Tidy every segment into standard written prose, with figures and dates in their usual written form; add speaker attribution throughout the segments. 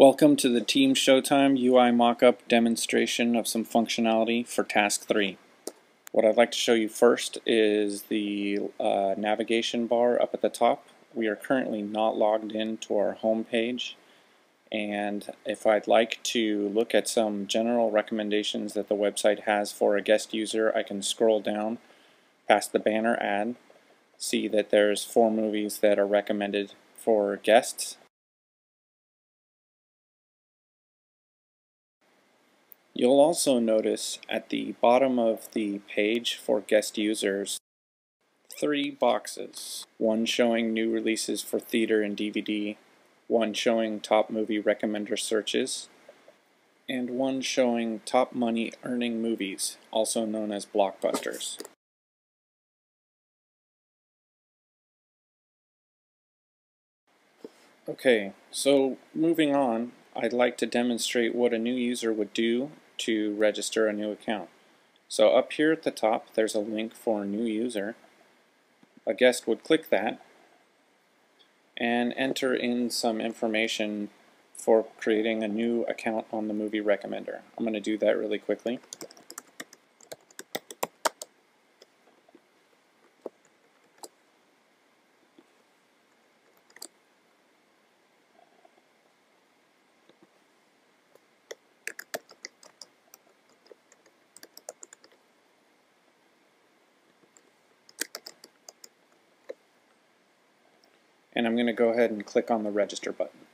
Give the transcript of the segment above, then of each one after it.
Speaker 1: Welcome to the Team ShowTime UI Mockup demonstration of some functionality for Task 3. What I'd like to show you first is the navigation bar up at the top. We are currently not logged in to our home page, and if I'd like to look at some general recommendations that the website has for a guest user, I can scroll down past the banner ad, see that there's 4 movies that are recommended for guests. You'll also notice at the bottom of the page for guest users 3 boxes. One showing new releases for theater and DVD, one showing top movie recommender searches, and one showing top money earning movies, also known as blockbusters. Okay, so moving on, I'd like to demonstrate what a new user would do to register a new account. So up here at the top there's a link for a new user. A guest would click that and enter in some information for creating a new account on the movie recommender. I'm going to do that really quickly. And I'm going to go ahead and click on the register button.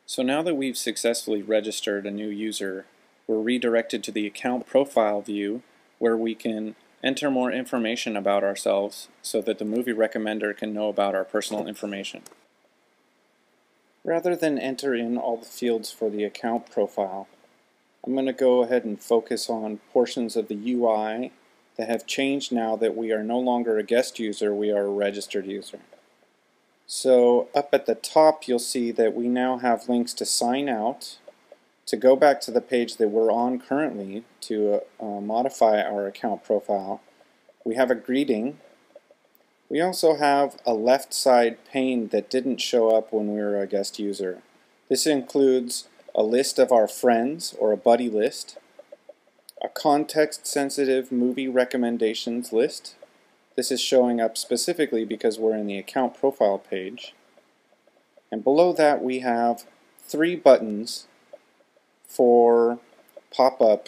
Speaker 1: So now that we've successfully registered a new user, we're redirected to the account profile view where we can enter more information about ourselves so that the movie recommender can know about our personal information. Rather than enter in all the fields for the account profile, I'm going to go ahead and focus on portions of the UI that have changed now that we are no longer a guest user, we are a registered user. So up at the top you'll see that we now have links to sign out, to go back to the page that we're on currently to modify our account profile. We have a greeting. We also have a left side pane that didn't show up when we were a guest user. This includes a list of our friends or a buddy list, a context-sensitive movie recommendations list. This is showing up specifically because we're in the account profile page. And below that we have 3 buttons for pop-up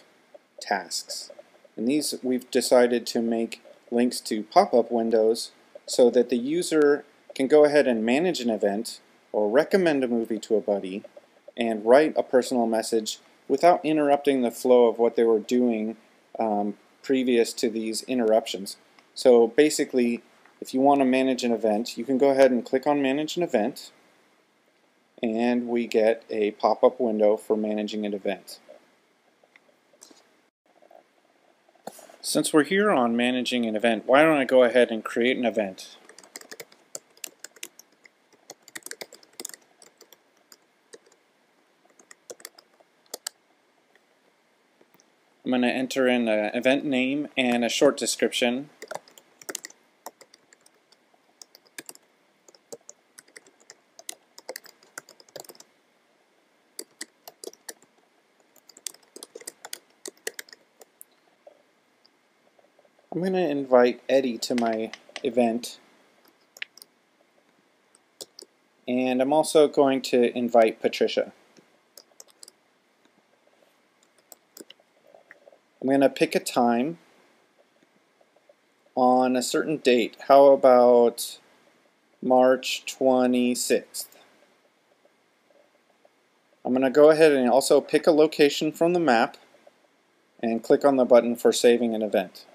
Speaker 1: tasks. And these we've decided to make links to pop-up windows so that the user can go ahead and manage an event or recommend a movie to a buddy and write a personal message without interrupting the flow of what they were doing previous to these interruptions. So basically, if you want to manage an event, you can go ahead and click on Manage an Event, and we get a pop-up window for managing an event. Since we're here on managing an event, why don't I go ahead and create an event? I'm going to enter in an event name and a short description. I'm going to invite Eddie to my event, and I'm also going to invite Patricia. I'm going to pick a time on a certain date. How about March 26th? I'm going to go ahead and also pick a location from the map and click on the button for saving an event.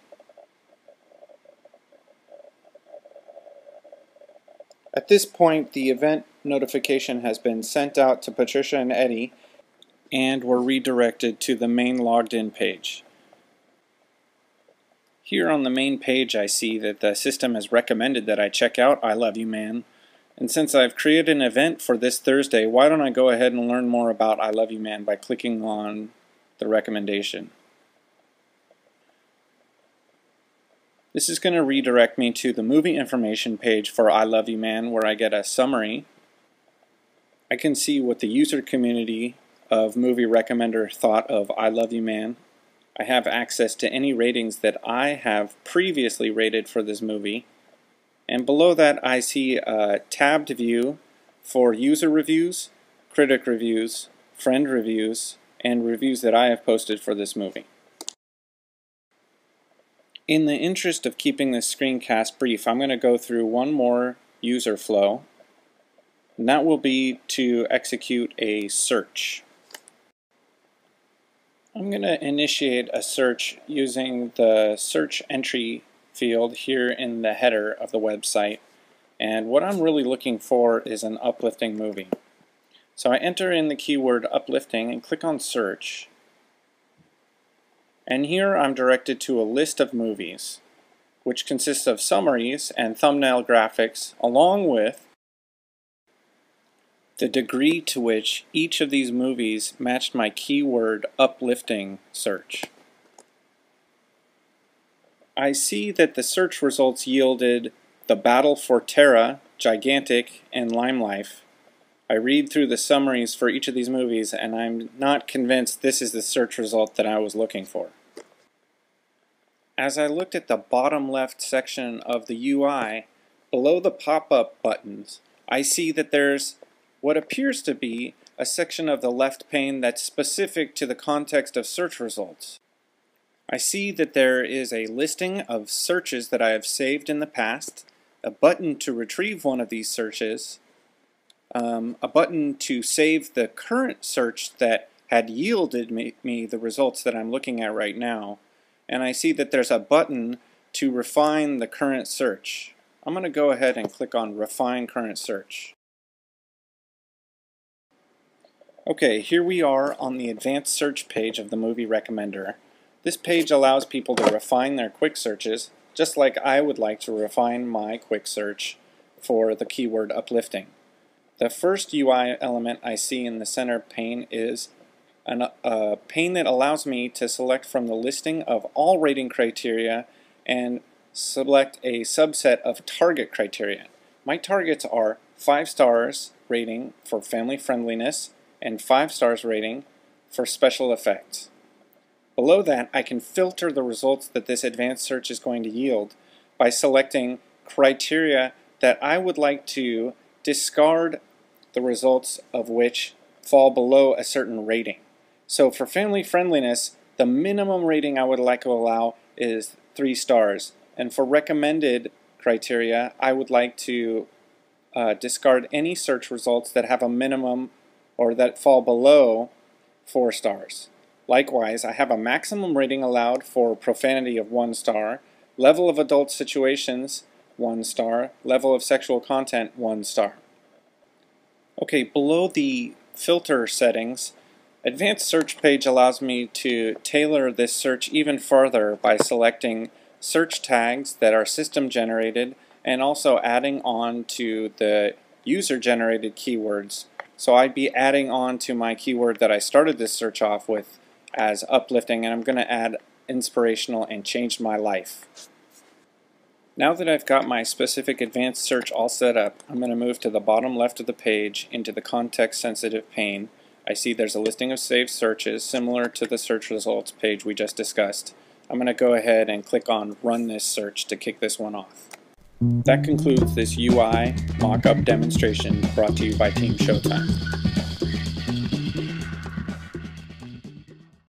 Speaker 1: At this point, the event notification has been sent out to Patricia and Eddie, and we're redirected to the main logged in page. Here on the main page I see that the system has recommended that I check out I Love You Man, and since I've created an event for this Thursday, why don't I go ahead and learn more about I Love You Man by clicking on the recommendation. This is going to redirect me to the movie information page for I Love You Man, where I get a summary I can see what the user community of Movie Recommender thought of I Love You Man. I have access to any ratings that I have previously rated for this movie. And below that I see a tabbed view for user reviews, critic reviews, friend reviews, and reviews that I have posted for this movie. In the interest of keeping this screencast brief, I'm going to go through one more user flow, and that will be to execute a search. I'm going to initiate a search using the search entry field here in the header of the website, and what I'm really looking for is an uplifting movie. So I enter in the keyword uplifting and click on search, and here I'm directed to a list of movies which consists of summaries and thumbnail graphics along with the degree to which each of these movies matched my keyword uplifting search. I see that the search results yielded The Battle for Terra, Gigantic, and Limelife. I read through the summaries for each of these movies and I'm not convinced this is the search result that I was looking for. As I looked at the bottom left section of the UI, below the pop-up buttons, I see that there's what appears to be a section of the left pane that's specific to the context of search results. I see that there is a listing of searches that I have saved in the past, a button to retrieve one of these searches, a button to save the current search that had yielded me the results that I'm looking at right now, and I see that there's a button to refine the current search. I'm going to go ahead and click on Refine Current Search. Okay, here we are on the advanced search page of the Movie Recommender. This page allows people to refine their quick searches, just like I would like to refine my quick search for the keyword uplifting. The first UI element I see in the center pane is a pane that allows me to select from the listing of all rating criteria and select a subset of target criteria. My targets are 5 stars rating for family friendliness and 5 stars rating for special effects. Below that, I can filter the results that this advanced search is going to yield by selecting criteria that I would like to discard the results of which fall below a certain rating. So for family friendliness, the minimum rating I would like to allow is 3 stars. And for recommended criteria, I would like to discard any search results that have a minimum or that fall below 4 stars. Likewise, I have a maximum rating allowed for profanity of 1 star, level of adult situations 1 star, level of sexual content 1 star. Okay, below the filter settings, Advanced Search page allows me to tailor this search even further by selecting search tags that are system generated and also adding on to the user generated keywords. So I'd be adding on to my keyword that I started this search off with as uplifting, and I'm going to add inspirational and changed my life. Now that I've got my specific advanced search all set up, I'm going to move to the bottom left of the page into the context sensitive pane. I see there's a listing of saved searches similar to the search results page we just discussed. I'm going to go ahead and click on Run this search to kick this one off. That concludes this UI mock-up demonstration brought to you by Team ShowTime.